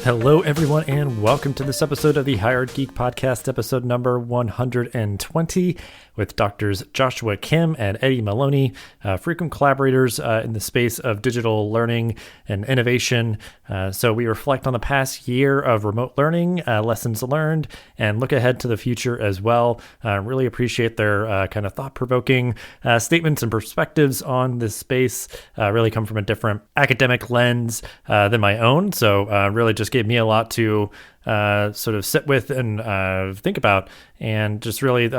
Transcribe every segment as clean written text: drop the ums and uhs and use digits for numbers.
Hello, everyone, and welcome to this episode of the Hired Geek Podcast, episode number 120, with Doctors Joshua Kim and Eddie Maloney, frequent collaborators in the space of digital learning and innovation. So we reflect on the past year of remote learning, lessons learned, and look ahead to the future as well. Really appreciate their kind of thought-provoking statements and perspectives on this space. Really come from a different academic lens than my own. So really just gave me a lot to sort of sit with and think about, and just really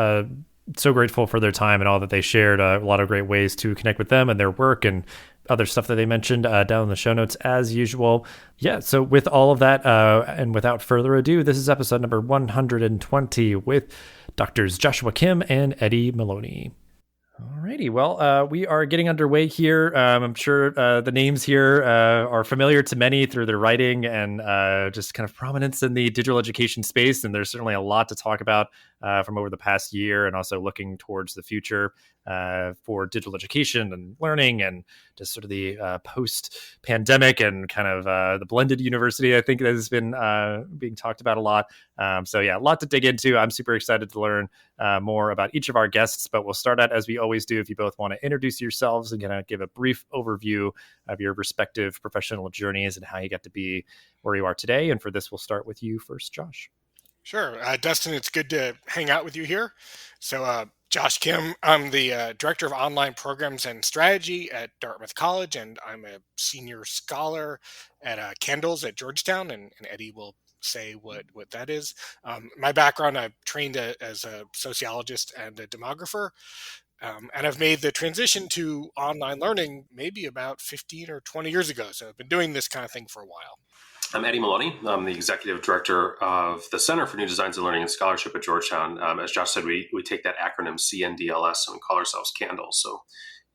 so grateful for their time and all that they shared. A lot of great ways to connect with them and their work and other stuff that they mentioned down in the show notes as usual. Yeah, so with all of that and without further ado, this is episode number 120 with Doctors Joshua Kim and Eddie Maloney. Alrighty, well, we are getting underway here. I'm sure the names here are familiar to many through their writing and just kind of prominence in the digital education space. And there's certainly a lot to talk about from over the past year, and also looking towards the future for digital education and learning, and just sort of the post-pandemic and kind of the blended university, I think, that has been being talked about a lot. So yeah, a lot to dig into. I'm super excited to learn more about each of our guests, but we'll start out as we always do. If you both want to introduce yourselves and kind of give a brief overview of your respective professional journeys and how you got to be where you are today. And for this, we'll start with you first, Josh. Sure. Dustin, it's good to hang out with you here. So Josh Kim, I'm the Director of Online Programs and Strategy at Dartmouth College, and I'm a senior scholar at Kendall's at Georgetown, and Eddie will say what that is. My background, I've trained as a sociologist and a demographer, and I've made the transition to online learning maybe about 15 or 20 years ago. So I've been doing this kind of thing for a while. I'm Eddie Maloney. I'm the Executive Director of the Center for New Designs in Learning and Scholarship at Georgetown. As Josh said, we take that acronym CNDLS, and we call ourselves Candles. So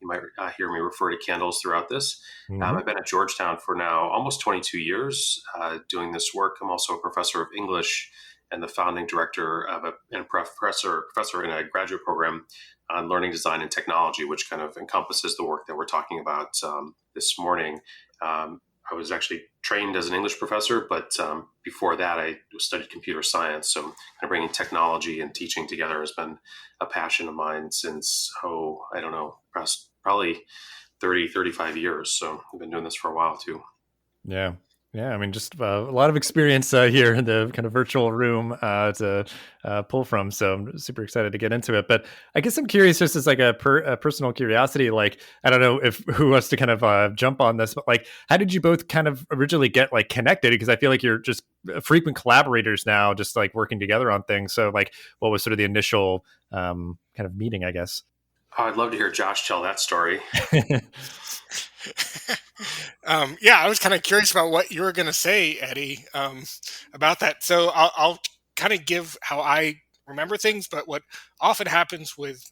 you might hear me refer to Candles throughout this. Mm-hmm. I've been at Georgetown for now almost 22 years doing this work. I'm also a professor of English and the founding director of and professor in a graduate program on learning design and technology, which kind of encompasses the work that we're talking about this morning. I was actually trained as an English professor, but before that, I studied computer science. So kind of bringing technology and teaching together has been a passion of mine since, probably 30, 35 years. So I've been doing this for a while too. Yeah. Yeah, I mean, just a lot of experience here in the kind of virtual room to pull from. So I'm super excited to get into it. But I guess I'm curious, just as like a personal curiosity, like, I don't know if who wants to kind of jump on this, but like, how did you both kind of originally get like connected? Because I feel like you're just frequent collaborators now, just like working together on things. So like, what was sort of the initial kind of meeting, I guess? Oh, I'd love to hear Josh tell that story. Yeah, I was kind of curious about what you were going to say, Eddie, about that. So I'll kind of give how I remember things, but what often happens with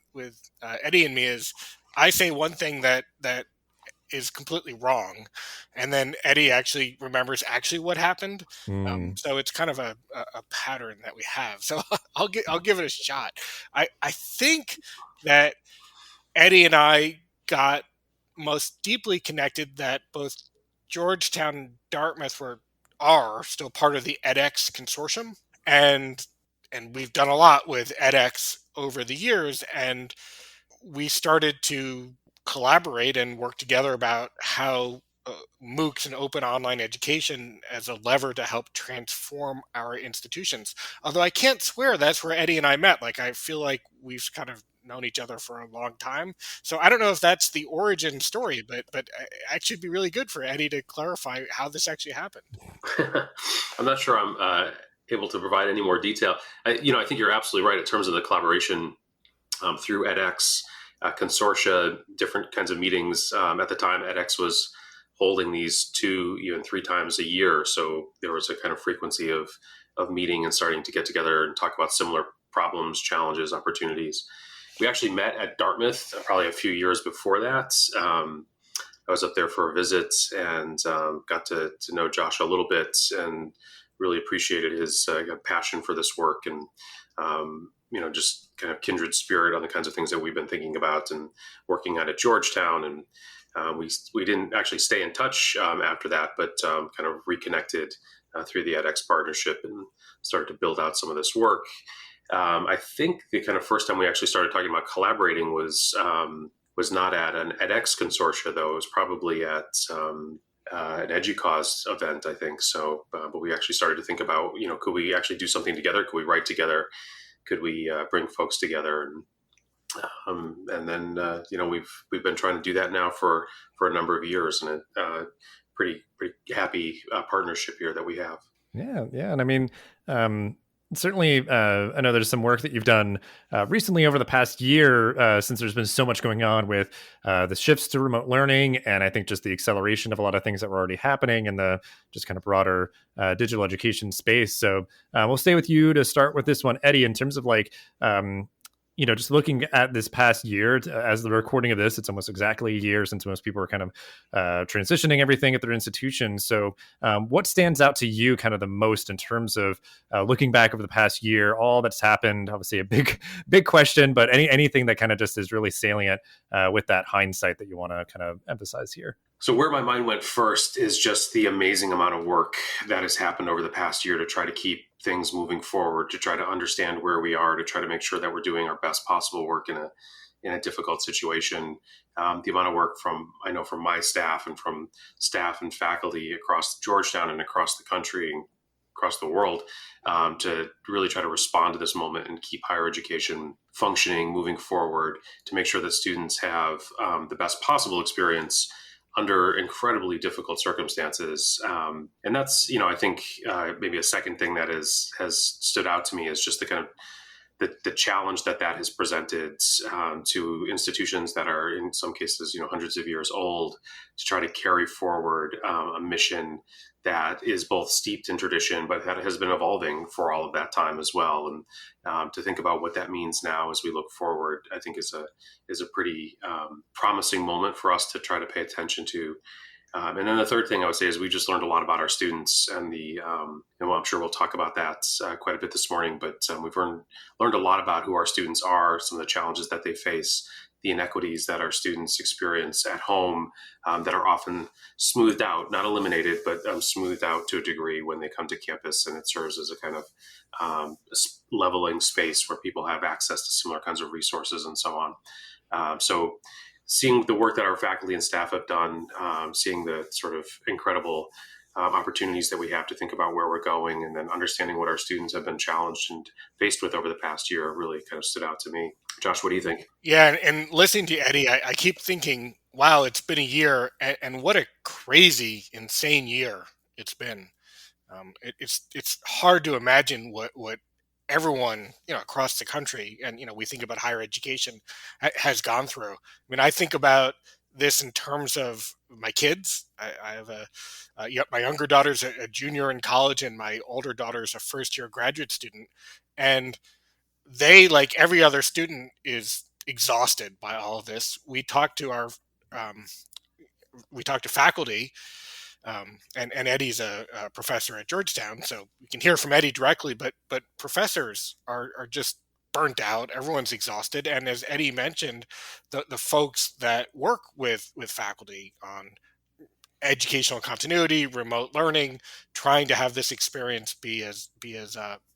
Eddie and me is I say one thing that is completely wrong, and then Eddie actually remembers actually what happened. So it's kind of a pattern that we have. So I'll give it a shot. I think that Eddie and I got most deeply connected that both Georgetown and Dartmouth are still part of the edX consortium, and we've done a lot with edX over the years, and we started to collaborate and work together about how MOOCs and open online education as a lever to help transform our institutions. Although I can't swear that's where Eddie and I met. Like, I feel like we've kind of known each other for a long time. So I don't know if that's the origin story, but it actually would be really good for Eddie to clarify how this actually happened. I'm not sure I'm able to provide any more detail. I think you're absolutely right in terms of the collaboration through edX, consortia, different kinds of meetings. At the time, edX was holding these 2, even 3 times a year. So there was a kind of frequency of meeting and starting to get together and talk about similar problems, challenges, opportunities. We actually met at Dartmouth probably a few years before that. I was up there for a visit and got to know Josh a little bit and really appreciated his passion for this work and, just kind of kindred spirit on the kinds of things that we've been thinking about and working on at Georgetown. And we didn't actually stay in touch after that, but kind of reconnected through the edX partnership and started to build out some of this work. I think the kind of first time we actually started talking about collaborating was not at an edX consortia, though. It was probably at an EduCause event, I think. So, but we actually started to think about, could we actually do something together? Could we write together? Could we bring folks together? And then we've been trying to do that now for a number of years, and a pretty happy partnership here that we have. Yeah, and I mean, certainly, I know there's some work that you've done recently over the past year, since there's been so much going on with the shifts to remote learning, and I think just the acceleration of a lot of things that were already happening in the just kind of broader digital education space. So we'll stay with you to start with this one, Eddie, in terms of like, just looking at this past year, as the recording of this, it's almost exactly a year since most people are kind of transitioning everything at their institution. So what stands out to you kind of the most in terms of looking back over the past year, all that's happened? Obviously a big question, but anything that kind of just is really salient with that hindsight that you want to kind of emphasize here? So where my mind went first is just the amazing amount of work that has happened over the past year to try to keep things moving forward, to try to understand where we are, to try to make sure that we're doing our best possible work in a difficult situation. The amount of work from my staff and from staff and faculty across Georgetown and across the country, across the world, to really try to respond to this moment and keep higher education functioning, moving forward, to make sure that students have the best possible experience under incredibly difficult circumstances. And that's, I think maybe a second thing that has stood out to me is just the kind of the challenge that has presented to institutions that are in some cases, hundreds of years old, to try to carry forward a mission that is both steeped in tradition, but that has been evolving for all of that time as well. And to think about what that means now as we look forward, I think is a pretty promising moment for us to try to pay attention to. And then the third thing I would say is we just learned a lot about our students, and I'm sure we'll talk about that quite a bit this morning, but we've learned a lot about who our students are, some of the challenges that they face, the inequities that our students experience at home, that are often smoothed out, not eliminated, but smoothed out to a degree when they come to campus, and it serves as a kind of leveling space where people have access to similar kinds of resources and so on. So seeing the work that our faculty and staff have done, seeing the sort of incredible opportunities that we have to think about where we're going, and then understanding what our students have been challenged and faced with over the past year really kind of stood out to me. Josh, what do you think? Yeah, and listening to Eddie, I keep thinking, wow, it's been a year, and what a crazy, insane year it's been. It's hard to imagine what everyone across the country, and we think about higher education, has gone through. I mean, I think about this in terms of my kids. I have my younger daughter's a junior in college, and my older daughter's a first year graduate student, and they, like every other student, is exhausted by all of this. We talk to faculty. And Eddie's a professor at Georgetown, so we can hear from Eddie directly. But professors are just burnt out. Everyone's exhausted, and as Eddie mentioned, the folks that work with faculty on educational continuity, remote learning, trying to have this experience be as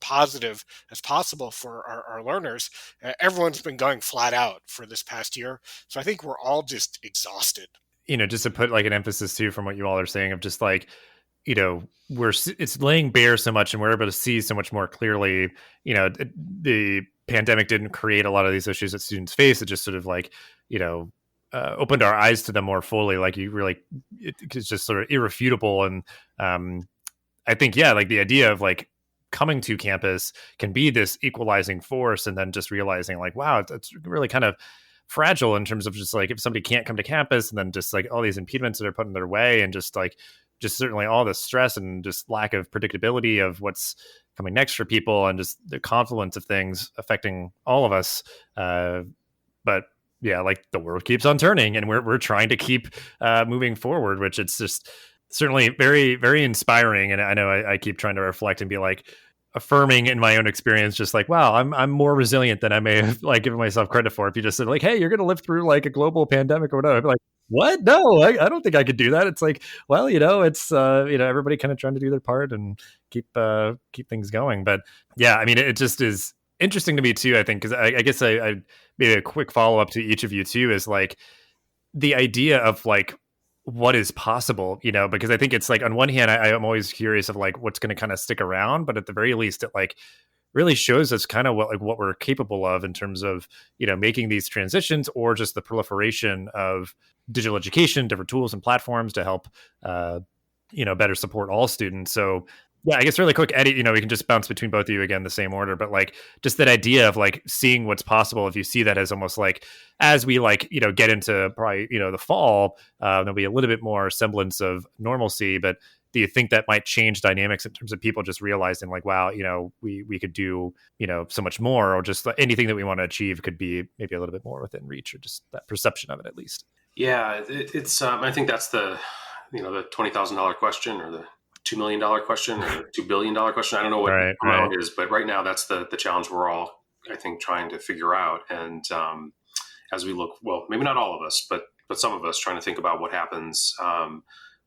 positive as possible for our learners. Everyone's been going flat out for this past year, so I think we're all just exhausted. Just to put like an emphasis too from what you all are saying of just like, it's laying bare so much, and we're able to see so much more clearly. The pandemic didn't create a lot of these issues that students face. It just sort of like, opened our eyes to them more fully. Like it's just sort of irrefutable. And I think, like the idea of like coming to campus can be this equalizing force, and then just realizing like, wow, it's really kind of fragile in terms of just like if somebody can't come to campus, and then just like all these impediments that are put in their way, and just certainly all the stress and just lack of predictability of what's coming next for people, and just the confluence of things affecting all of us. But yeah, like the world keeps on turning, and we're trying to keep moving forward, which it's just certainly very, very inspiring. And I know I keep trying to reflect and be like affirming in my own experience, just like, wow, I'm more resilient than I may have like given myself credit for. If you just said like, hey, you're going to live through like a global pandemic or whatever, I'd be like, what? No, I don't think I could do that. It's like, well, it's everybody kind of trying to do their part and keep things going. But yeah, I mean, it just is interesting to me too. I think because I guess I maybe a quick follow up to each of you too is like the idea of like what is possible, because I think it's like on one hand, I'm always curious of like what's going to kind of stick around, but at the very least, it like really shows us kind of what we're capable of in terms of making these transitions or just the proliferation of digital education, different tools and platforms to help better support all students. So yeah, I guess really quick, Eddie, we can just bounce between both of you again, the same order, but like just that idea of like seeing what's possible. If you see that as almost like, as we like, get into probably, the fall, there'll be a little bit more semblance of normalcy, but do you think that might change dynamics in terms of people just realizing like, wow, we could do, so much more, or just anything that we want to achieve could be maybe a little bit more within reach, or just that perception of it at least? Yeah, it's, I think that's the $20,000 question, or the $2 million question, or the $2 billion question. I don't know what the amount is, but right now that's the challenge we're all, I think, trying to figure out. And as we look, well, maybe not all of us, but some of us trying to think about what happens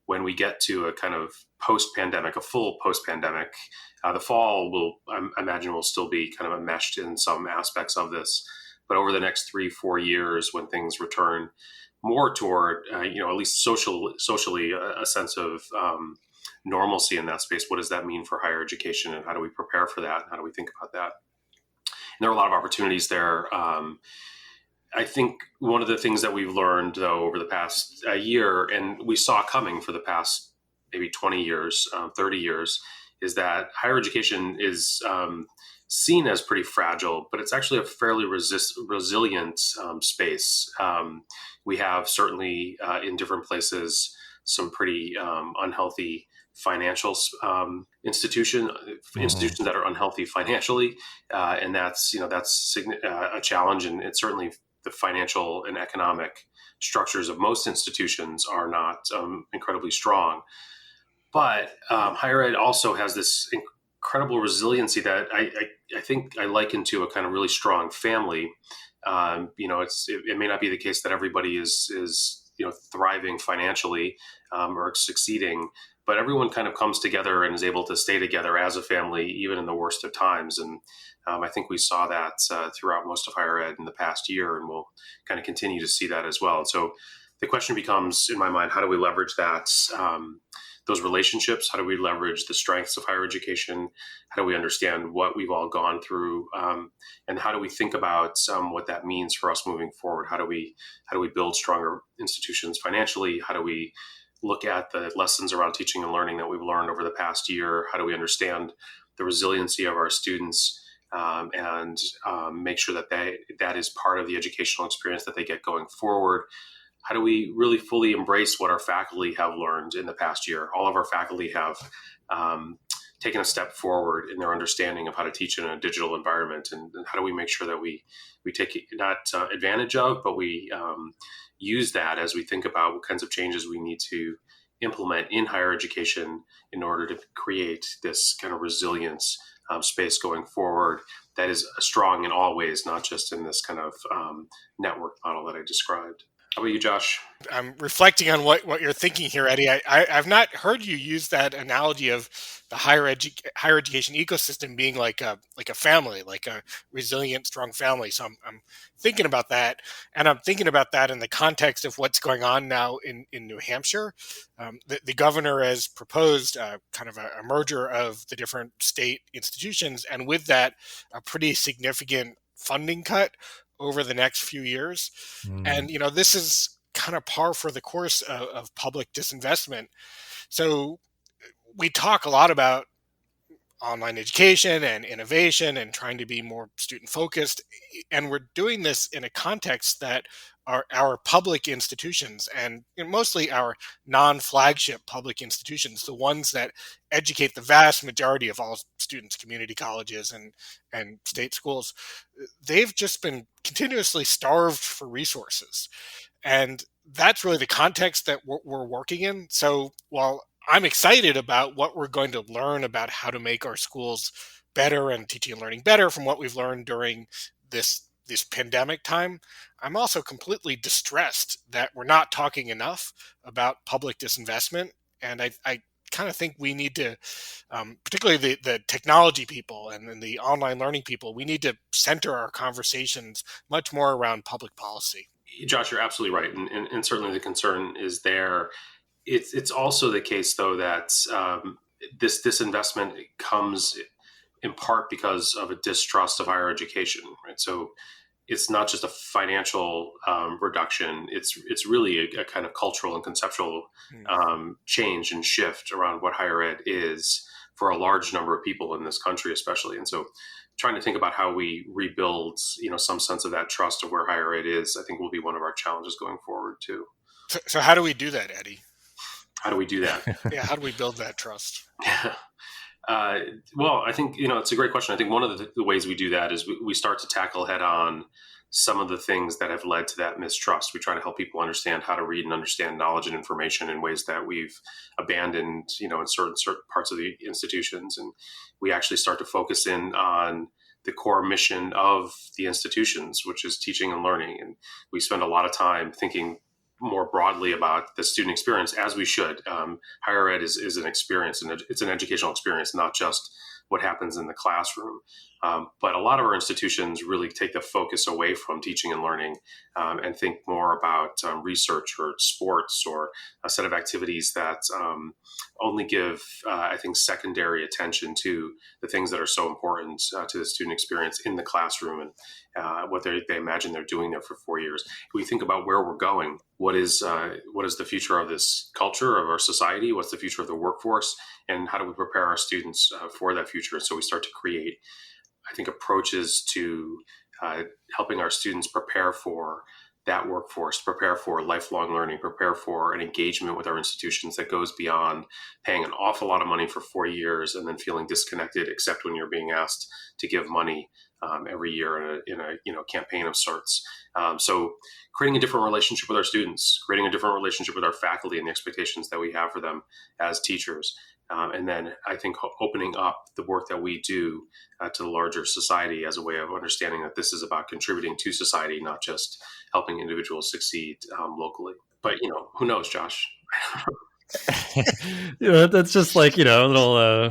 when we get to a kind of post-pandemic, a full post-pandemic. The fall I imagine will still be kind of enmeshed in some aspects of this, but over the next 3-4 years, when things return more toward, at least socially, a sense of normalcy in that space. What does that mean for higher education, and how do we prepare for that? How do we think about that? And there are a lot of opportunities there. I think one of the things that we've learned, though, over the past year, and we saw coming for the past maybe 20 years, 30 years, is that higher education is seen as pretty fragile, but it's actually a fairly resilient space. We have certainly in different places some pretty unhealthy financial institutions that are unhealthy financially, and that's a challenge, and it's certainly the financial and economic structures of most institutions are not incredibly strong. But higher ed also has this incredible resiliency that I think I liken to a kind of really strong family. It may not be the case that everybody is thriving financially or succeeding, but everyone kind of comes together and is able to stay together as a family, even in the worst of times. And I think we saw that throughout most of higher ed in the past year, and we'll kind of continue to see that as well. And so the question becomes, in my mind, how do we leverage that, those relationships? How do we leverage the strengths of higher education? How do we understand what we've all gone through? And how do we think about what that means for us moving forward? How do we build stronger institutions financially? How do we look at the lessons around teaching and learning that we've learned over the past year? How do we understand the resiliency of our students and make sure that is part of the educational experience that they get going forward? How do we really fully embrace what our faculty have learned in the past year? All of our faculty have taken a step forward in their understanding of how to teach in a digital environment. And how do we make sure that we take not advantage of, but we use that as we think about what kinds of changes we need to implement in higher education in order to create this kind of resilience space going forward that is strong in all ways, not just in this kind of network model that I described. How about you, Josh? I'm reflecting on what you're thinking here, Eddie. I've not heard you use that analogy of the higher education ecosystem being like a family, like a resilient, strong family. So I'm thinking about that, and I'm thinking about that in the context of what's going on now in New Hampshire. The governor has proposed kind of a merger of the different state institutions, and with that, a pretty significant funding cut over the next few years. And, this is kind of par for the course of public disinvestment. So we talk a lot about online education and innovation and trying to be more student focused. And we're doing this in a context that our public institutions, and mostly our non-flagship public institutions, the ones that educate the vast majority of all students, community colleges and state schools, they've just been continuously starved for resources. And that's really the context that we're working in. So while I'm excited about what we're going to learn about how to make our schools better and teaching and learning better from what we've learned during this this pandemic time, I'm also completely distressed that we're not talking enough about public disinvestment. And I kind of think we need to, particularly the technology people and then the online learning people, we need to center our conversations much more around public policy. Josh, you're absolutely right, and certainly the concern is there. It's also the case, though, that this investment comes in part because of a distrust of higher education, right? So it's not just a financial reduction. It's really a kind of cultural and conceptual change and shift around what higher ed is for a large number of people in this country, especially. And so, trying to think about how we rebuild, some sense of that trust of where higher ed is, I think will be one of our challenges going forward too. So how do we do that, Eddie? How do we do that? Yeah, how do we build that trust? Well, I think, it's a great question. I think one of the ways we do that is we start to tackle head on some of the things that have led to that mistrust. We try to help people understand how to read and understand knowledge and information in ways that we've abandoned, in certain parts of the institutions. And we actually start to focus in on the core mission of the institutions, which is teaching and learning. And we spend a lot of time thinking more broadly about the student experience, as we should. Higher ed is an experience, and it's an educational experience, not just what happens in the classroom. But a lot of our institutions really take the focus away from teaching and learning and think more about research or sports or a set of activities that only give, I think, secondary attention to the things that are so important to the student experience in the classroom and what they imagine they're doing there for 4 years. If we think about where we're going, what is the future of this culture, of our society? What's the future of the workforce? And how do we prepare our students for that future? So we start to create, I think, approaches to helping our students prepare for that workforce, prepare for lifelong learning, prepare for an engagement with our institutions that goes beyond paying an awful lot of money for 4 years and then feeling disconnected, except when you're being asked to give money every year in a campaign of sorts. So creating a different relationship with our students, creating a different relationship with our faculty and the expectations that we have for them as teachers. And then I think opening up the work that we do to the larger society as a way of understanding that this is about contributing to society, not just helping individuals succeed locally. But, who knows, Josh? That's just like, a little,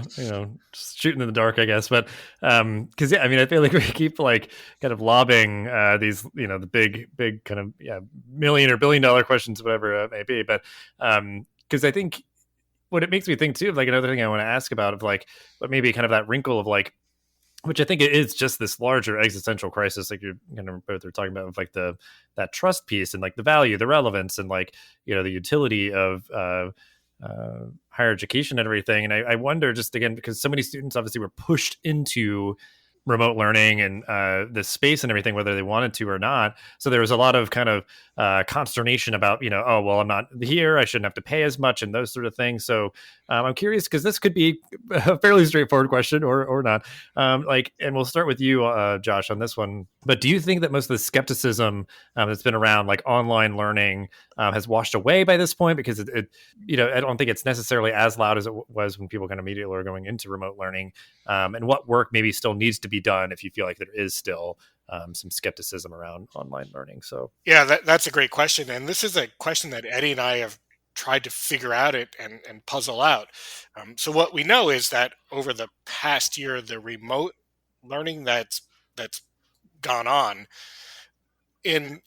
just shooting in the dark, I guess. But because, I feel like we keep like kind of lobbing these, the big kind of million or $1 billion questions, whatever it may be. But because I think what it makes me think too of like another thing I want to ask about of like, but maybe kind of that wrinkle of like, which I think it is just this larger existential crisis, like you're both are talking about, of like that trust piece and like the value, the relevance, and like the utility of higher education and everything. And I wonder, just again, because so many students obviously were pushed into remote learning and this space and everything, whether they wanted to or not. So there was a lot of kind of consternation about, oh, well, I'm not here, I shouldn't have to pay as much and those sort of things. So I'm curious, because this could be a fairly straightforward question or not. And we'll start with you, Josh, on this one. But do you think that most of the skepticism that's been around like online learning has washed away by this point? Because it I don't think it's necessarily as loud as it was when people kind of immediately were going into remote learning. And what work maybe still needs to be done if you feel like there is still some skepticism around online learning. So yeah, that's a great question. And this is a question that Eddie and I have tried to figure out it and puzzle out. So what we know is that over the past year, the remote learning that's gone on in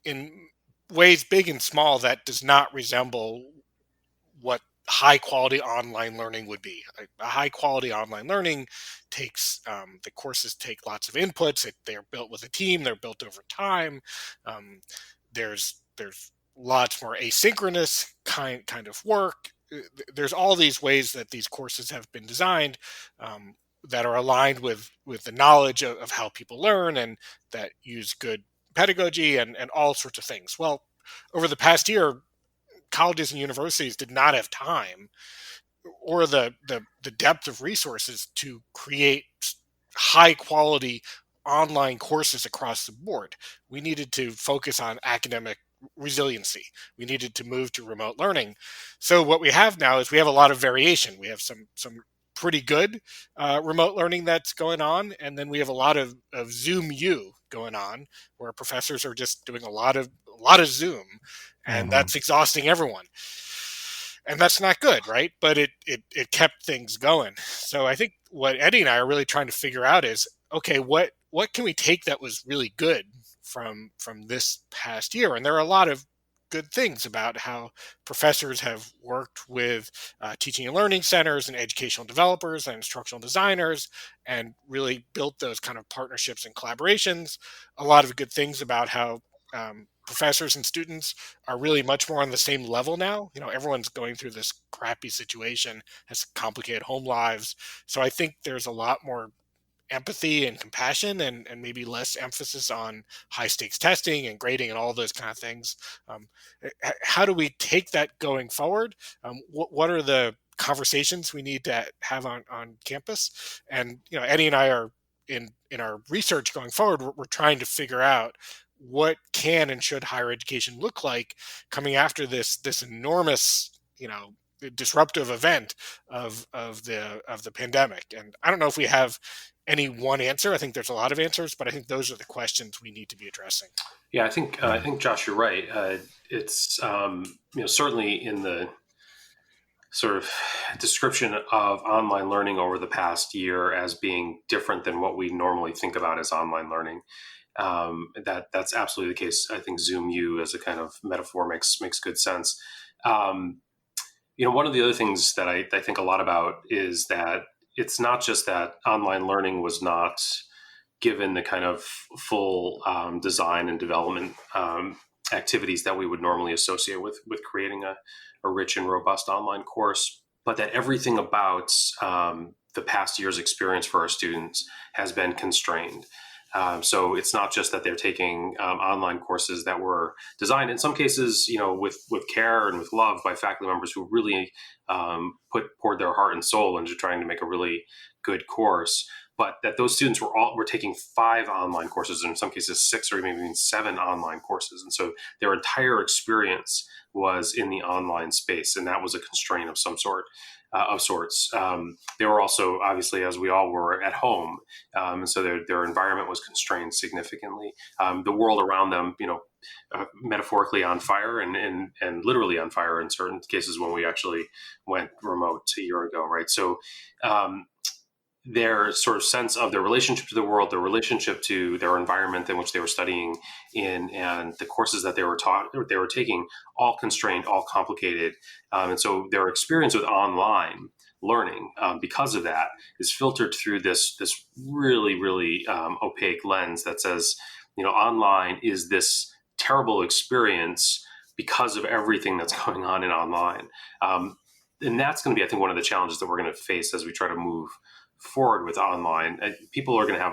ways big and small that does not resemble what high quality online learning would be. A high quality online learning takes the courses take lots of inputs. They're built with a team. They're built over time. There's lots more asynchronous kind of work. There's all these ways that these courses have been designed that are aligned with the knowledge of how people learn and that use good pedagogy and all sorts of things. Well, over the past year, colleges and universities did not have time or the depth of resources to create high quality online courses across the board. We needed to focus on academic resiliency. We needed to move to remote learning. So what we have now is we have a lot of variation. We have some pretty good remote learning that's going on, and then we have a lot of Zoom U going on where professors are just doing a lot of Zoom, and Mhm. that's exhausting everyone. And that's not good, right? But it kept things going. So I think what Eddie and I are really trying to figure out is, okay, what can we take that was really good from this past year? And there are a lot of good things about how professors have worked with teaching and learning centers and educational developers and instructional designers and really built those kind of partnerships and collaborations. A lot of good things about how professors and students are really much more on the same level now. Everyone's going through this crappy situation, has complicated home lives. So I think there's a lot more empathy and compassion, and maybe less emphasis on high stakes testing and grading and all those kind of things. Um, how do we take that going forward? What are the conversations we need to have on campus? And Eddie and I are in our research going forward. We're trying to figure out what can and should higher education look like coming after this enormous disruptive event of the pandemic. And I don't know if we have any one answer. I think there's a lot of answers, but I think those are the questions we need to be addressing. Yeah, I think Josh, you're right. It's certainly in the sort of description of online learning over the past year as being different than what we normally think about as online learning. That's absolutely the case. I think Zoom U as a kind of metaphor makes good sense. One of the other things that I think a lot about is that it's not just that online learning was not given the kind of full design and development activities that we would normally associate with creating a rich and robust online course, but that everything about the past year's experience for our students has been constrained. So it's not just that they're taking online courses that were designed in some cases, with care and with love by faculty members who really poured their heart and soul into trying to make a really good course. But that those students were taking 5 online courses, and in some cases 6 or maybe even 7 online courses, and so their entire experience was in the online space, and that was a constraint of some sort. Of sorts. They were also, obviously, as we all were, at home, and so their environment was constrained significantly. The world around them, metaphorically on fire and literally on fire in certain cases when we actually went remote a year ago, right? So their sort of sense of their relationship to the world, their relationship to their environment in which they were studying in, and the courses that they were taking, all constrained, all complicated. And so their experience with online learning, because of that, is filtered through this really, really opaque lens that says, online is this terrible experience because of everything that's going on in online. And that's going to be, I think, one of the challenges that we're going to face as we try to move forward with online. People are going to have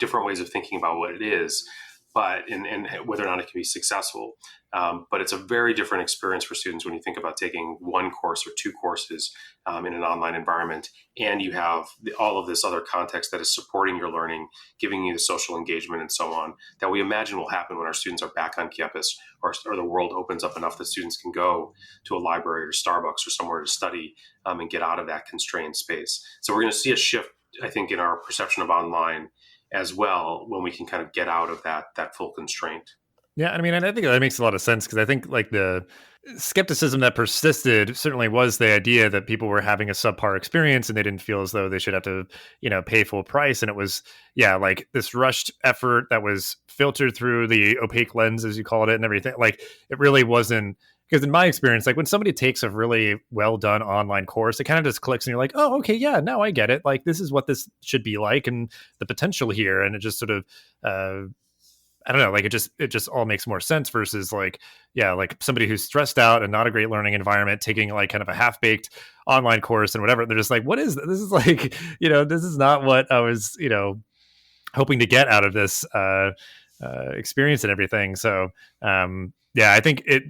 different ways of thinking about what it is, but and whether or not it can be successful. But it's a very different experience for students when you think about taking 1 course or 2 courses in an online environment, and you have all of this other context that is supporting your learning, giving you the social engagement and so on, that we imagine will happen when our students are back on campus, or the world opens up enough that students can go to a library or Starbucks or somewhere to study and get out of that constrained space. So we're going to see a shift, I think, in our perception of online as well, when we can kind of get out of that full constraint. Yeah, I mean, and I think that makes a lot of sense, because I think like the skepticism that persisted certainly was the idea that people were having a subpar experience and they didn't feel as though they should have to, pay full price. And it was, like this rushed effort that was filtered through the opaque lens, as you called it, and everything. Like it really wasn't, because in my experience, like when somebody takes a really well done online course, it kind of just clicks and you're like, oh, okay, yeah, now I get it. Like this is what this should be like and the potential here. And it just sort of, I don't know, like it just all makes more sense versus like somebody who's stressed out and not a great learning environment taking like kind of a half-baked online course and whatever. They're just like, what is this? This is like, this is not what I was, hoping to get out of this experience and everything. So I think it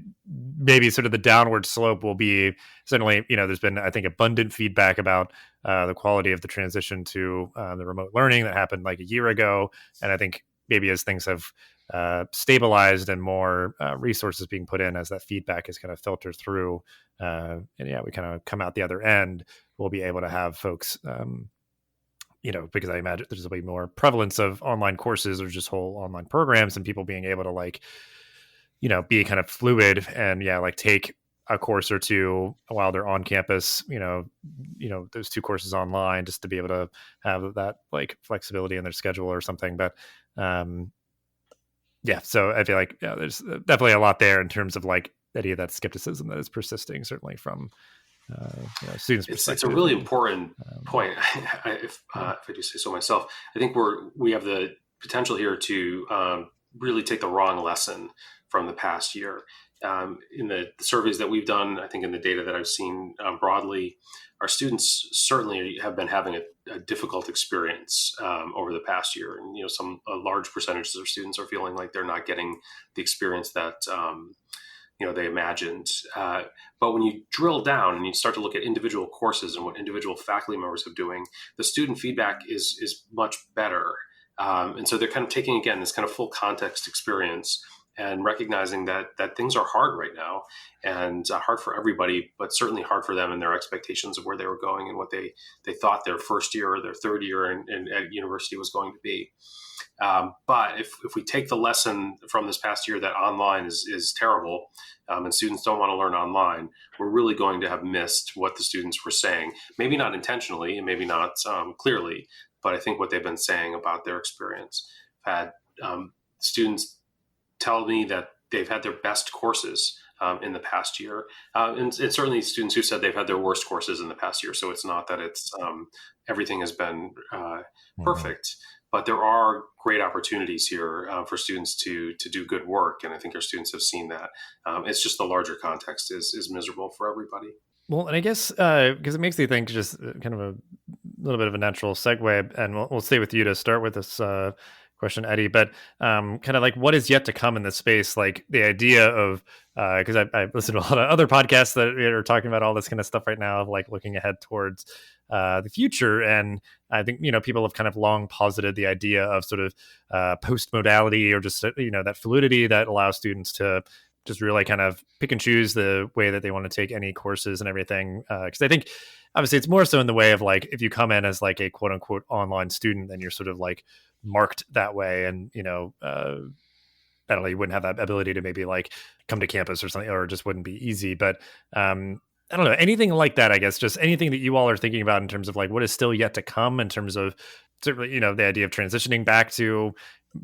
maybe sort of the downward slope will be certainly, there's been, I think, abundant feedback about the quality of the transition to the remote learning that happened like a year ago. And I think maybe as things have stabilized and more resources being put in, as that feedback is kind of filtered through, we kind of come out the other end, we'll be able to have folks because I imagine there's a way more prevalence of online courses or just whole online programs and people being able to like, be kind of fluid and like take a course or two while they're on campus, those two courses online just to be able to have that like flexibility in their schedule or something. But so I feel like there's definitely a lot there in terms of like any of that skepticism that is persisting, certainly from students' perspective. It's a really important point. If I do say so myself, I think we have the potential here to really take the wrong lesson from the past year. In the surveys that we've done, I think in the data that I've seen broadly, our students certainly have been having a difficult experience over the past year. And, a large percentage of students are feeling like they're not getting the experience that, they imagined. But when you drill down and you start to look at individual courses and what individual faculty members are doing, the student feedback is much better. And so they're kind of taking, again, this kind of full context experience and recognizing that things are hard right now and hard for everybody, but certainly hard for them and their expectations of where they were going and what they thought their first year or their third year at university was going to be. But if we take the lesson from this past year that online is terrible and students don't want to learn online, we're really going to have missed what the students were saying. Maybe not intentionally and maybe not clearly, but I think what they've been saying about their experience. I've had students tell me that they've had their best courses in the past year. And certainly students who said they've had their worst courses in the past year. So it's not that it's everything has been perfect, but there are great opportunities here for students to do good work. And I think our students have seen that. It's just the larger context is miserable for everybody. Well, and I guess because it makes me think just kind of a little bit of a natural segue, and we'll stay with you to start with this question, Eddie, but kind of like what is yet to come in this space, like the idea of, because I've listened to a lot of other podcasts that are talking about all this kind of stuff right now, of like looking ahead towards the future. And I think, people have kind of long posited the idea of sort of postmodality or just, that fluidity that allows students to just really kind of pick and choose the way that they want to take any courses and everything. Because I think obviously it's more so in the way of like, if you come in as like a quote unquote online student, then you're sort of like marked that way. And, I don't know, you wouldn't have that ability to maybe like come to campus or something, or it just wouldn't be easy. But I don't know, anything like that, I guess, just anything that you all are thinking about in terms of like what is still yet to come in terms of certainly, the idea of transitioning back to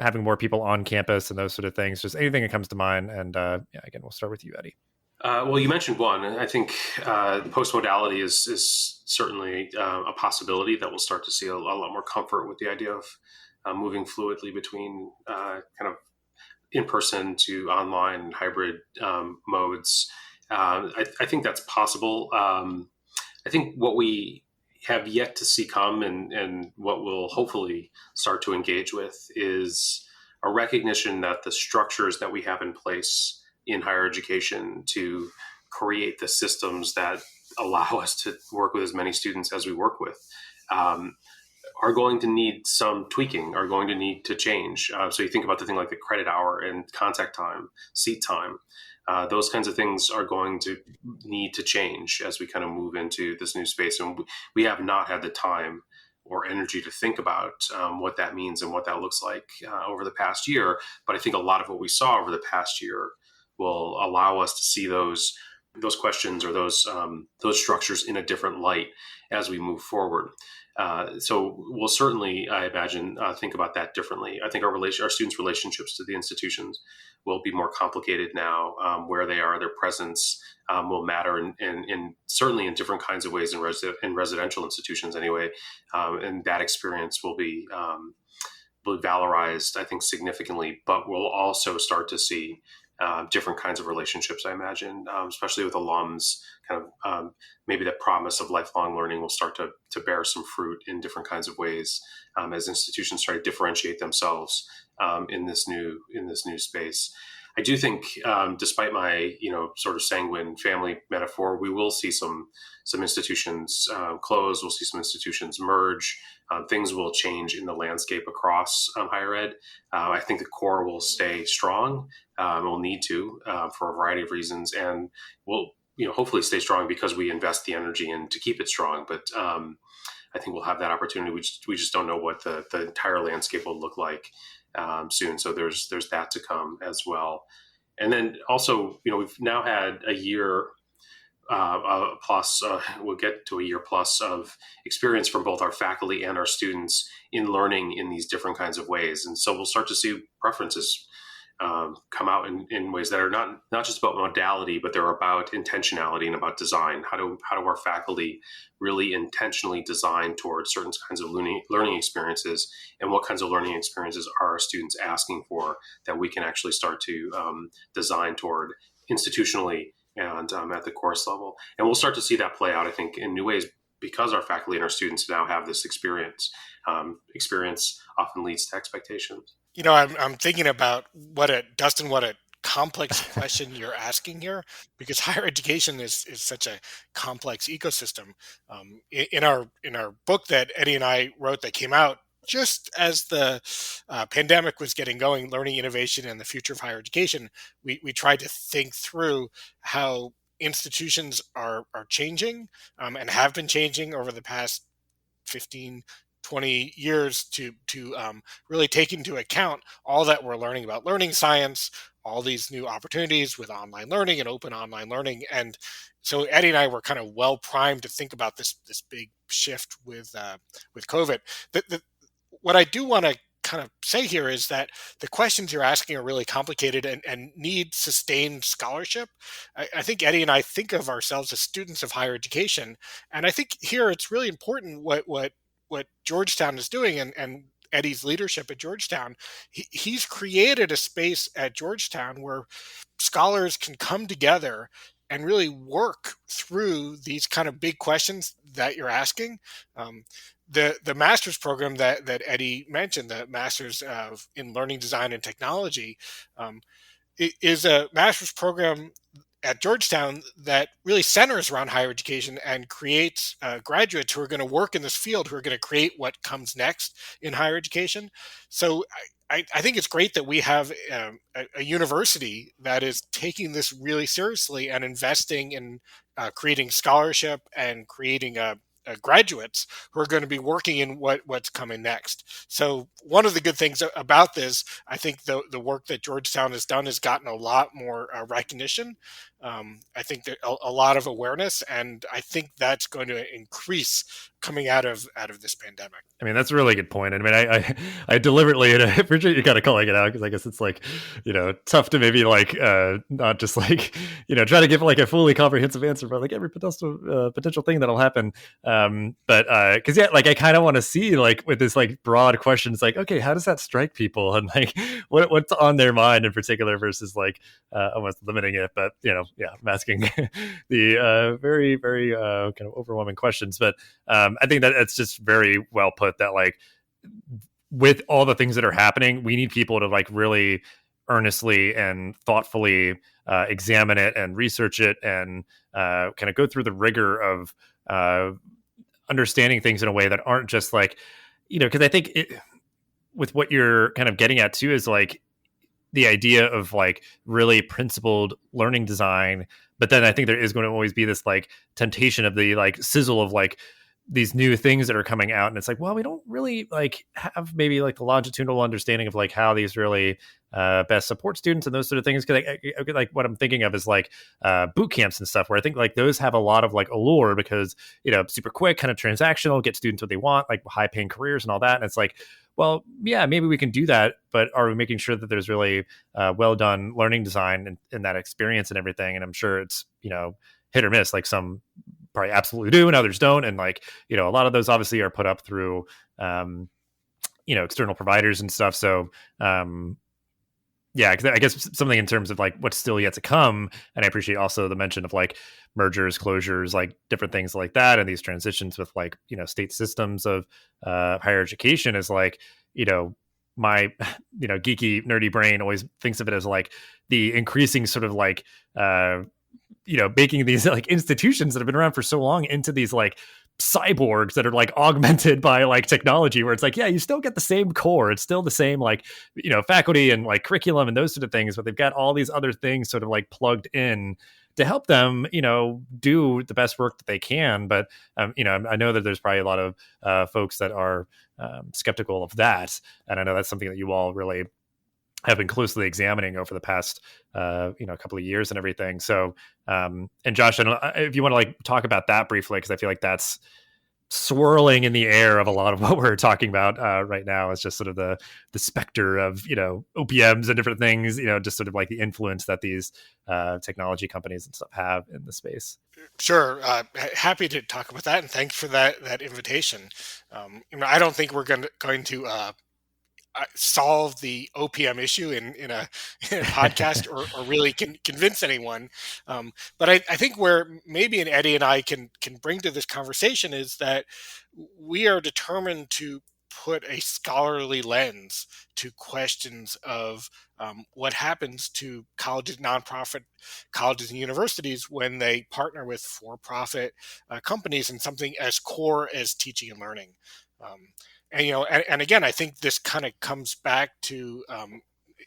having more people on campus and those sort of things, just anything that comes to mind. And again, we'll start with you, Eddie. Well, you mentioned one. I think postmodality is certainly a possibility that we'll start to see a lot more comfort with the idea of moving fluidly between kind of in-person to online and hybrid modes. I think that's possible. I think what we have yet to see come and what we'll hopefully start to engage with is a recognition that the structures that we have in place in higher education to create the systems that allow us to work with as many students as we work with are going to need some tweaking, are going to need to change. So you think about the thing like the credit hour and contact time, seat time, those kinds of things are going to need to change as we kind of move into this new space. And we have not had the time or energy to think about what that means and what that looks like over the past year. But I think a lot of what we saw over the past year will allow us to see those questions or those structures in a different light as we move forward. So we'll certainly, I imagine, think about that differently. I think our students' relationships to the institutions will be more complicated now. Where they are, their presence will matter, and certainly in different kinds of ways in residential institutions anyway. And that experience will be valorized, I think, significantly. But we'll also start to see different kinds of relationships, I imagine, especially with alums. Kind of maybe that promise of lifelong learning will start to bear some fruit in different kinds of ways as institutions try to differentiate themselves in this new space. I do think, despite my sort of sanguine family metaphor, we will see some institutions close. We'll see some institutions merge. Things will change in the landscape across higher ed. I think the core will stay strong. We'll need to for a variety of reasons, and we'll hopefully stay strong because we invest the energy in to keep it strong. But I I think we'll have that opportunity. We just don't know what the entire landscape will look like soon. So there's that to come as well. And then also, we've now had a year plus, we'll get to a year plus of experience from both our faculty and our students in learning in these different kinds of ways. And so we'll start to see preferences come out in ways that are not just about modality, but they're about intentionality and about design. How do our faculty really intentionally design towards certain kinds of learning experiences, and what kinds of learning experiences are our students asking for that we can actually start to design toward institutionally and at the course level. And we'll start to see that play out, I think, in new ways, because our faculty and our students now have this experience. Experience often leads to expectations. I'm thinking about what a complex question you're asking here, because higher education is such a complex ecosystem. In our book that Eddie and I wrote that came out just as the pandemic was getting going, Learning, Innovation, and the Future of Higher Education, we tried to think through how institutions are changing and have been changing over the past 15, 20 years to really take into account all that we're learning about learning science, all these new opportunities with online learning and open online learning. And so Eddie and I were kind of well primed to think about this big shift with COVID. What I do want to kind of say here is that the questions you're asking are really complicated and need sustained scholarship. I think Eddie and I think of ourselves as students of higher education, and I think here it's really important what Georgetown is doing, and Eddie's leadership at Georgetown. He's created a space at Georgetown where scholars can come together and really work through these kind of big questions that you're asking. The master's program that Eddie mentioned, the master's in learning design and technology, is a master's program at Georgetown that really centers around higher education and creates graduates who are going to work in this field, who are going to create what comes next in higher education. So I think it's great that we have a university that is taking this really seriously and investing in creating scholarship and creating graduates who are going to be working in what's coming next. So one of the good things about this, I think the work that Georgetown has done has gotten a lot more recognition. I think that a lot of awareness, and I think that's going to increase coming out of this pandemic. I mean, that's a really good point. I mean, I deliberately, and I appreciate you kind of calling it out, because I guess it's like, tough to maybe like not just like, try to give like a fully comprehensive answer about like every potential thing that'll happen. But because like I kind of want to see like with this like broad question, it's like, okay, how does that strike people, and like what's on their mind in particular versus like almost limiting it. But I'm asking the very very kind of overwhelming questions. But I think that it's just very well put that like with all the things that are happening, we need people to like really earnestly and thoughtfully examine it and research it and kind of go through the rigor of understanding things in a way that aren't just like, because I think with what you're kind of getting at too is like the idea of like really principled learning design. But then I think there is going to always be this like temptation of the like sizzle of like these new things that are coming out, and it's like, well, we don't really like have maybe like the longitudinal understanding of like how these really best support students and those sort of things. Because like what I'm thinking of is like boot camps and stuff, where I think like those have a lot of like allure because super quick, kind of transactional, get students what they want, like high paying careers and all that. And it's like, well, yeah, maybe we can do that, but are we making sure that there's really well done learning design in that experience and everything? And I'm sure it's hit or miss. Like some probably absolutely do and others don't, and like a lot of those obviously are put up through external providers and stuff. So because I guess something in terms of like what's still yet to come, and I appreciate also the mention of like mergers, closures, like different things like that, and these transitions with like state systems of higher education is like my geeky nerdy brain always thinks of it as like the increasing sort of like making these like institutions that have been around for so long into these like cyborgs that are like augmented by like technology, where it's like, yeah, you still get the same core. It's still the same like, faculty and like curriculum and those sort of things, but they've got all these other things sort of like plugged in to help them, do the best work that they can. But, I know that there's probably a lot of folks that are skeptical of that. And I know that's something that you all really have been closely examining over the past, couple of years and everything. So, and Josh, I don't know if you want to talk about that briefly, because I feel like that's swirling in the air of a lot of what we're talking about right now. Is just sort of the specter of OPMs and different things, just sort of like the influence that these technology companies and stuff have in the space. Sure, happy to talk about that, and thanks for that invitation. I don't think we're going to solve the OPM issue in a podcast or really convince anyone. But I think where maybe Eddie and I can bring to this conversation is that we are determined to put a scholarly lens to questions of what happens to colleges, nonprofit colleges and universities when they partner with for-profit companies in something as core as teaching and learning. And again, I think this kind of comes back to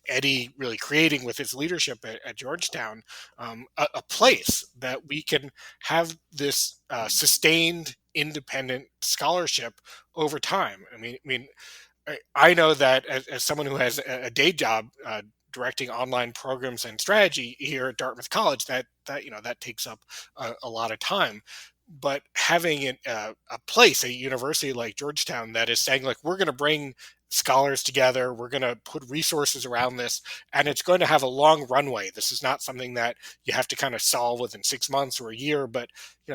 Eddie really creating with his leadership at Georgetown a place that we can have this sustained independent scholarship over time. I mean, I know that as someone who has a day job directing online programs and strategy here at Dartmouth College, that takes up a lot of time. But having a place, a university like Georgetown, that is saying, like, we're going to bring scholars together, we're going to put resources around this, and it's going to have a long runway. This is not something that you have to kind of solve within 6 months or a year, but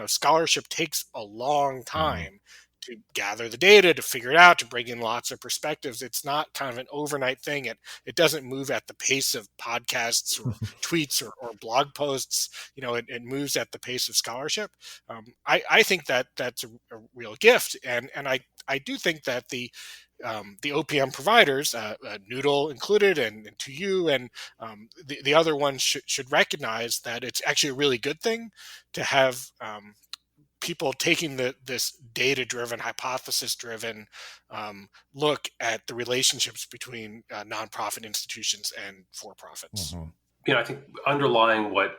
scholarship takes a long time to gather the data, to figure it out, to bring in lots of perspectives. It's not kind of an overnight thing. It doesn't move at the pace of podcasts or tweets or blog posts. It moves at the pace of scholarship. I think that that's a real gift. And I do think that the OPM providers, Noodle included, and 2U, and the other ones should recognize that it's actually a really good thing to have people taking this data-driven, hypothesis-driven look at the relationships between nonprofit institutions and for-profits. Mm-hmm. I think underlying what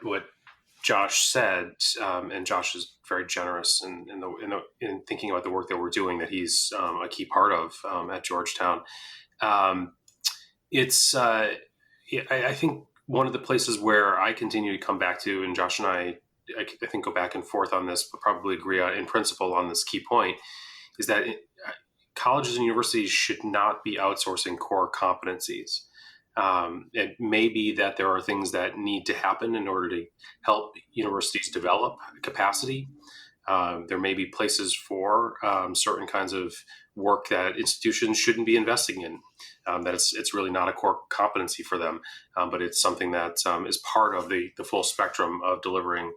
Josh said, and Josh is very generous in thinking about the work that we're doing, that he's a key part of at Georgetown. I think one of the places where I continue to come back to, and Josh and I think go back and forth on this, but probably agree in principle on this key point, is that colleges and universities should not be outsourcing core competencies. It may be that there are things that need to happen in order to help universities develop capacity. There may be places for certain kinds of work that institutions shouldn't be investing in. That it's really not a core competency for them, but it's something that is part of the full spectrum of delivering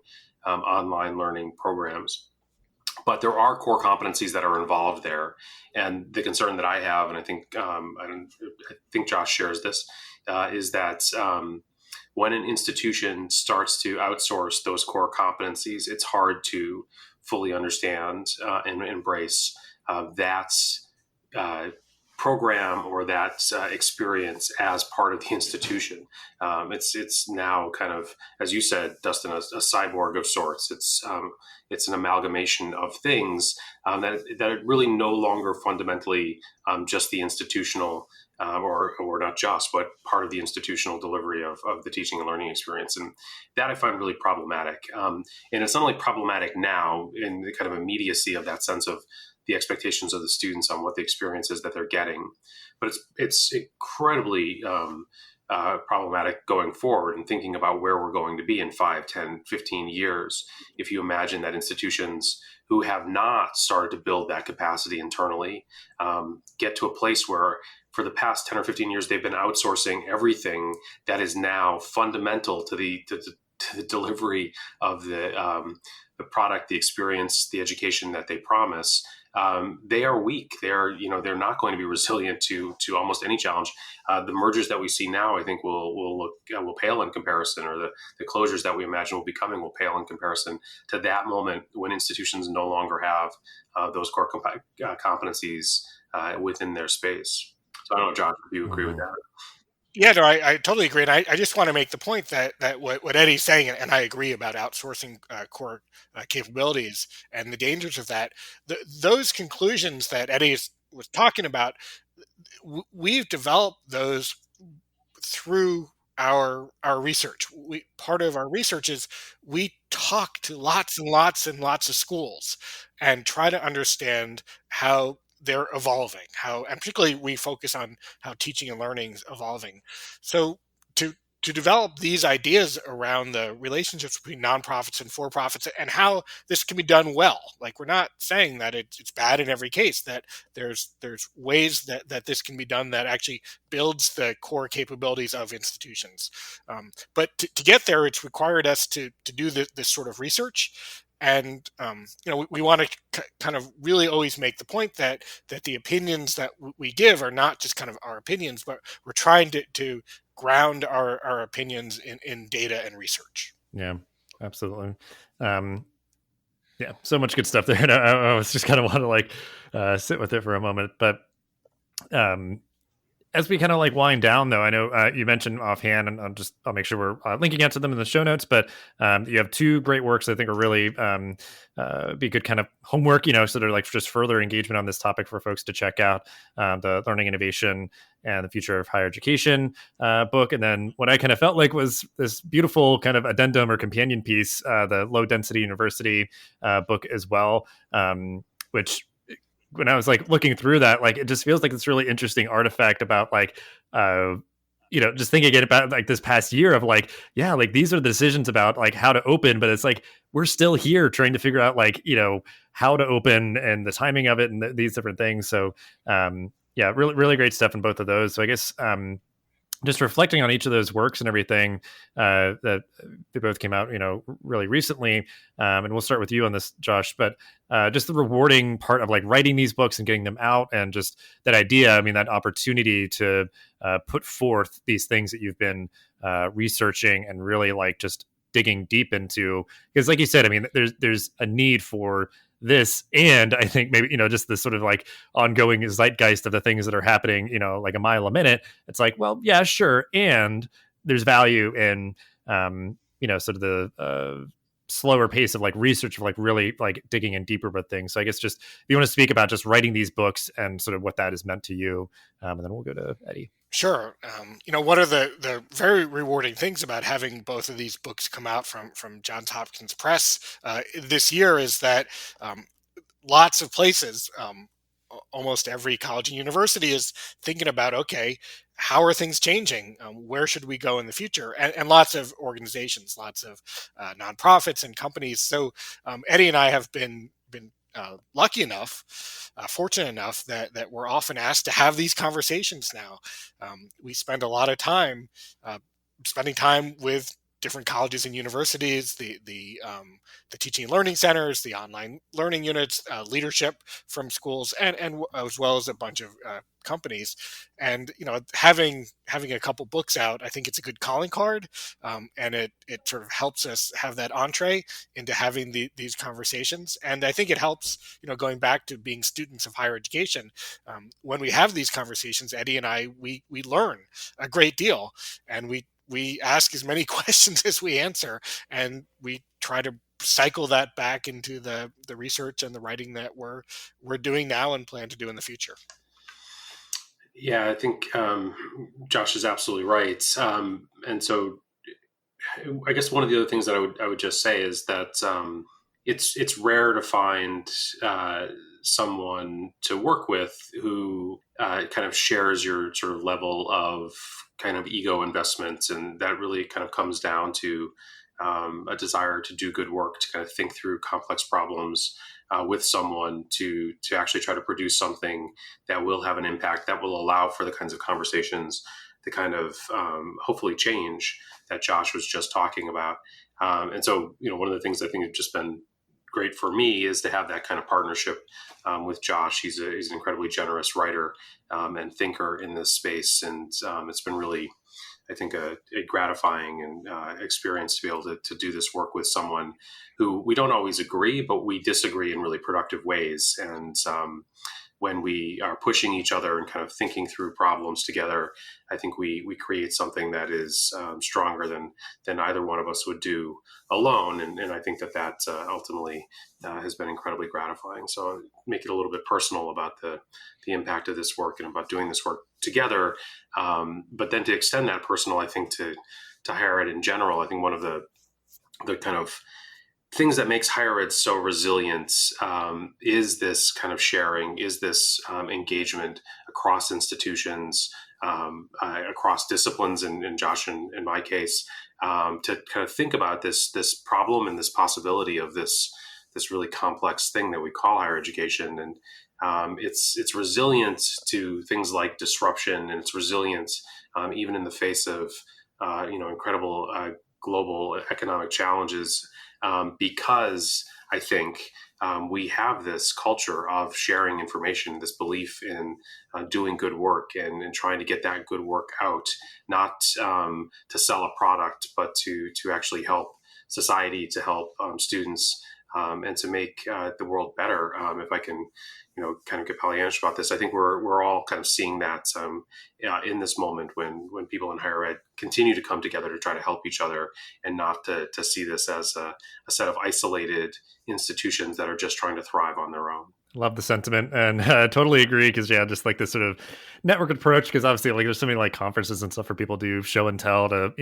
online learning programs. But there are core competencies that are involved there, and the concern that I have, and I think Josh shares this, is that when an institution starts to outsource those core competencies, it's hard to fully understand and embrace that program or that experience as part of the institution. It's now kind of, as you said, Dustin, a cyborg of sorts. It's an amalgamation of things that really no longer fundamentally just the institutional or not just, but part of the institutional delivery of the teaching and learning experience. And that I find really problematic. And it's not only problematic now in the kind of immediacy of that sense of the expectations of the students on what the experience is that they're getting, but it's incredibly problematic going forward and thinking about where we're going to be in 5, 10, 15 years. If you imagine that institutions who have not started to build that capacity internally get to a place where for the past 10 or 15 years, they've been outsourcing everything that is now fundamental to the delivery of the product, the experience, the education that they promise. They are weak. They're not going to be resilient to almost any challenge. The mergers that we see now, I think, will pale in comparison, or the closures that we imagine will be coming will pale in comparison to that moment when institutions no longer have those core competencies within their space. So I don't know, John, if you agree with that. Yeah, no, I totally agree. And I just want to make the point that what Eddie's saying, and I agree about outsourcing core capabilities and the dangers of that. Those conclusions that was talking about, we've developed those through our research. We Part of our research is we talk to lots and lots and lots of schools and try to understand how they're evolving, how, and particularly we focus on how teaching and learning is evolving. So to to develop these ideas around the relationships between nonprofits and for profits and how this can be done well. Like, we're not saying that it's bad in every case, that there's ways that this can be done that actually builds the core capabilities of institutions. But to get there, it's required us to do this sort of research. And we want to kind of really always make the point that the opinions that we give are not just kind of our opinions, but we're trying to ground our opinions in data and research. Yeah, absolutely. Um, yeah, so much good stuff there. And I was just kind of want to like sit with it for a moment, but um, as we kind of like wind down, though, I know you mentioned offhand, and I'll make sure we're linking out to them in the show notes. But you have two great works I think are really be good kind of homework, so they're like just further engagement on this topic for folks to check out. The Learning Innovation and the Future of Higher Education book, and then what I kind of felt like was this beautiful kind of addendum or companion piece, the Low Density University book as well, which when I was like looking through that, like it just feels like this really interesting artifact about like just thinking again about like this past year of like, yeah, like these are the decisions about like how to open, but it's like we're still here trying to figure out like, how to open and the timing of it and these different things. So yeah, really, really great stuff in both of those. So I guess just reflecting on each of those works and everything that they both came out, really recently. And we'll start with you on this, Josh, but just the rewarding part of like writing these books and getting them out, and just that idea, I mean, that opportunity to put forth these things that you've been researching and really like just digging deep into, because like you said, I mean, there's a need for this, and I think maybe just this sort of like ongoing zeitgeist of the things that are happening, like a mile a minute. It's like, well, yeah, sure, and there's value in sort of the slower pace of like research, of like really like digging in deeper with things. So I guess just if you want to speak about just writing these books and sort of what that has meant to you, and then we'll go to Eddie. Sure. One of the very rewarding things about having both of these books come out from Johns Hopkins Press this year is that um, lots of places, almost every college and university, is thinking about, okay, how are things changing? Where should we go in the future? And lots of organizations, lots of nonprofits and companies. So Eddie and I have been lucky enough, fortunate enough that we're often asked to have these conversations now. We spend a lot of time spending time with different colleges and universities, the teaching and learning centers, the online learning units, leadership from schools, and as well as a bunch of companies. And having a couple books out, I think it's a good calling card, and it sort of helps us have that entree into having these conversations. And I think it helps, going back to being students of higher education, when we have these conversations, Eddie and I, we learn a great deal, and we ask as many questions as we answer, and we try to cycle that back into the research and the writing that we're doing now and plan to do in the future. Yeah, I think Josh is absolutely right. And so I guess one of the other things that I would just say is that it's rare to find someone to work with who kind of shares your sort of level of kind of ego investment, and that really kind of comes down to a desire to do good work, to kind of think through complex problems with someone, to actually try to produce something that will have an impact, that will allow for the kinds of conversations, the kind of hopefully change that Josh was just talking about. And so, one of the things I think have just been great for me is to have that kind of partnership with Josh. He's an incredibly generous writer and thinker in this space, and it's been really, I think, a gratifying and experience to be able to do this work with someone who we don't always agree, but we disagree in really productive ways. And when we are pushing each other and kind of thinking through problems together, I think we create something that is stronger than either one of us would do alone. And I think that ultimately has been incredibly gratifying. So make it a little bit personal about the impact of this work and about doing this work together. But then to extend that personal, I think to higher ed in general, I think one of the kind of things that makes higher ed so resilient is this kind of sharing, is this engagement across institutions, across disciplines, and Josh, in my case, to kind of think about this problem and this possibility of this really complex thing that we call higher education. And it's resilient to things like disruption, and it's resilient even in the face of incredible global economic challenges, because I think we have this culture of sharing information, this belief in doing good work and trying to get that good work out, not to sell a product, but to actually help society, to help students, and to make the world better. If I can, kind of get Pollyannish about this, I think we're all kind of seeing that in this moment when people in higher ed continue to come together to try to help each other, and not to see this as a set of isolated institutions that are just trying to thrive on their own. Love the sentiment, and totally agree, because just like this sort of network approach, because obviously like there's so many like conferences and stuff for people to do show and tell to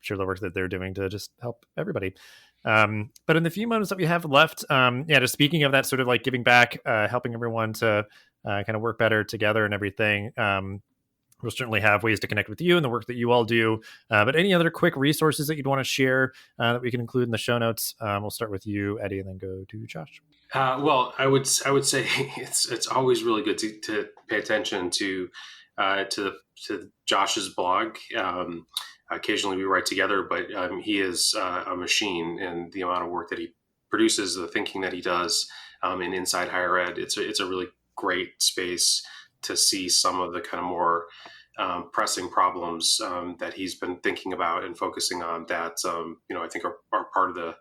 share the work that they're doing to just help everybody. But in the few moments that we have left, just speaking of that sort of like giving back, helping everyone to kind of work better together and everything, we'll certainly have ways to connect with you and the work that you all do. But any other quick resources that you'd want to share that we can include in the show notes? We'll start with you, Eddie, and then go to Josh. Well, I would say it's always really good to pay attention to Josh's blog. Occasionally we write together, but he is a machine, and the amount of work that he produces, the thinking that he does in Inside Higher Ed, it's a really great space to see some of the kind of more pressing problems that he's been thinking about and focusing on that, I think are part of the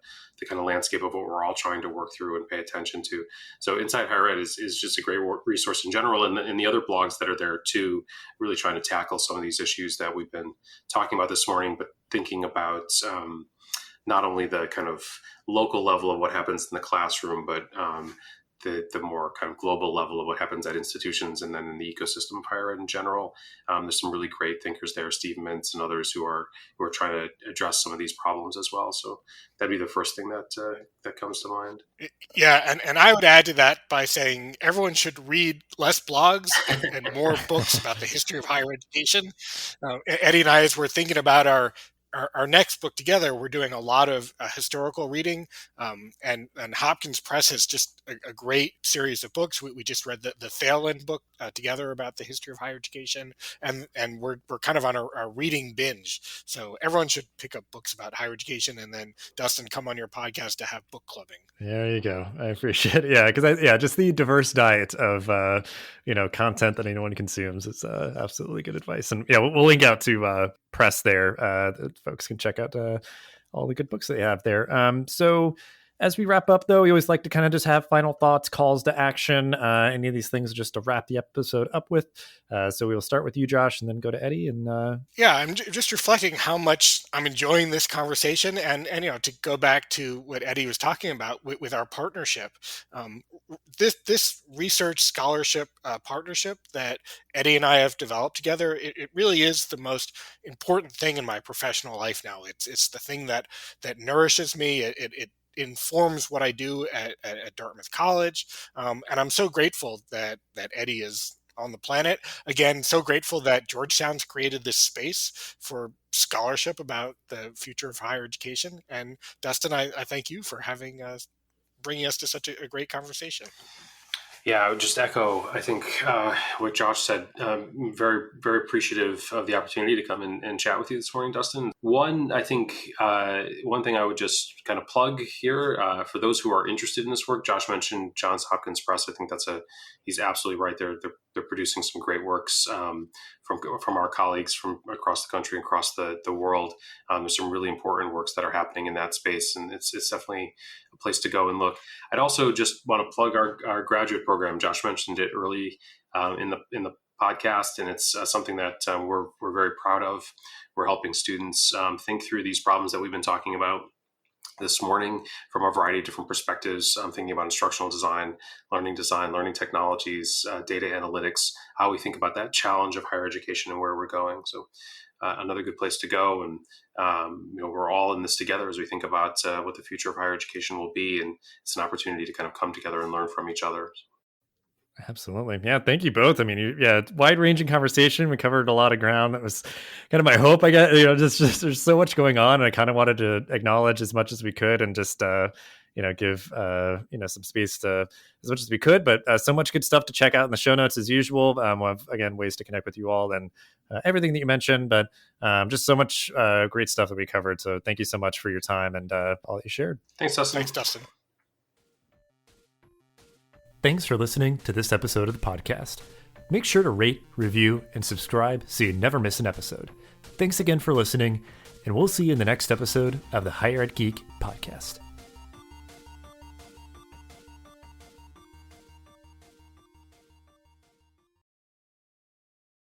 kind of landscape of what we're all trying to work through and pay attention to. So Inside Higher Ed is just a great resource in general, and the other blogs that are there too, really trying to tackle some of these issues that we've been talking about this morning, but thinking about not only the kind of local level of what happens in the classroom, but the more kind of global level of what happens at institutions, and then in the ecosystem of higher ed in general. There's some really great thinkers there, Steve Mintz and others who are trying to address some of these problems as well. So that'd be the first thing that comes to mind. Yeah, and I would add to that by saying everyone should read less blogs and more books about the history of higher education. Eddie and I, as we're thinking about our next book together, we're doing a lot of historical reading, and Hopkins Press has just a great series of books. We just read the Thalen book together about the history of higher education, and we're kind of on a reading binge. So everyone should pick up books about higher education, and then Dustin, come on your podcast to have book clubbing. There you go. I appreciate it. Yeah, because just the diverse diet of content that anyone consumes is absolutely good advice. And we'll link out to Press there. That folks can check out all the good books that they have there. So as we wrap up, though, we always like to kind of just have final thoughts, calls to action, any of these things just to wrap the episode up with. So we will start with you, Josh, and then go to Eddie. And I'm just reflecting how much I'm enjoying this conversation, and to go back to what Eddie was talking about with our partnership, this research scholarship partnership that Eddie and I have developed together, it really is the most important thing in my professional life now. It's the thing that nourishes me. It informs what I do at Dartmouth College. And I'm so grateful that Eddie is on the planet. Again, so grateful that Georgetown's created this space for scholarship about the future of higher education. And Dustin, I thank you for bringing us to such a great conversation. Yeah, I would just echo, I think, what Josh said. Very, very appreciative of the opportunity to come and chat with you this morning, Dustin. One thing I would just kind of plug here, for those who are interested in this work, Josh mentioned Johns Hopkins Press. I think he's absolutely right. They're they're producing some great works from our colleagues from across the country and across the world. There's some really important works that are happening in that space, and it's definitely a place to go and look. I'd also just want to plug our graduate program. Josh mentioned it early in the podcast, and it's something that we're very proud of. We're helping students think through these problems that we've been talking about this morning from a variety of different perspectives. I'm thinking about instructional design, learning technologies, data analytics, how we think about that challenge of higher education and where we're going. So another good place to go. And, we're all in this together as we think about what the future of higher education will be. And it's an opportunity to kind of come together and learn from each other. Absolutely. Yeah. Thank you both. I mean, wide ranging conversation. We covered a lot of ground. That was kind of my hope. I guess, just there's so much going on, and I kind of wanted to acknowledge as much as we could and just, give, some space to as much as we could, but so much good stuff to check out in the show notes as usual. We'll have, again, ways to connect with you all and everything that you mentioned, but just so much great stuff that we covered. So thank you so much for your time and all that you shared. Thanks, Dustin. Thanks for listening to this episode of the podcast. Make sure to rate, review, and subscribe so you never miss an episode. Thanks again for listening, and we'll see you in the next episode of the Higher Ed Geek podcast.